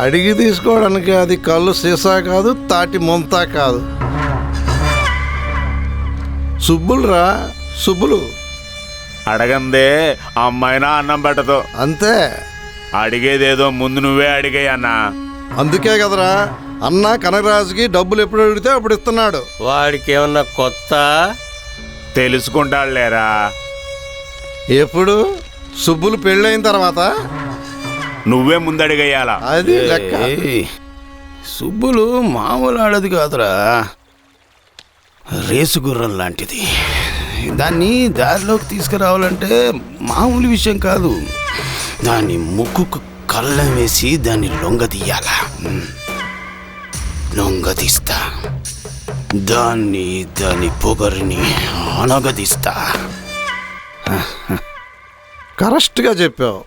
అడిగి తీసుకోవడానికి అది కళ్ళు సీసా కాదు, తాటి ముంత కాదు. సుబ్బులురా, సుబ్బులు. అడగందే అమ్మాయినా అన్నం పెట్టదు. అంతే. అడిగేదేదో ముందు నువ్వే అడిగాయి అన్నా. అందుకే కదరా అన్న కనకరాజుకి డబ్బులు ఎప్పుడు అడిగితే అప్పుడు ఇస్తున్నాడు. వాడికి ఏమన్నా కొత్త? తెలుసుకుంటాడులేరా. ఎప్పుడు? సుబ్బులు పెళ్ళైన తర్వాత. నువ్వే ముందు అడిగేయాలా. అది లెక్క. సుబ్బులు మామూలు ఆడది కాదురా, రేసు గుర్రం లాంటిది. దాన్ని దారిలోకి తీసుకురావాలంటే మామూలు విషయం కాదు. దాన్ని ముక్కుకు కళ్ళం వేసి దాన్ని లొంగదీయాలా. లొంగదీస్తా, దాని పొగరిని అనగదీస్తా. కరెక్ట్గా చెప్పావు.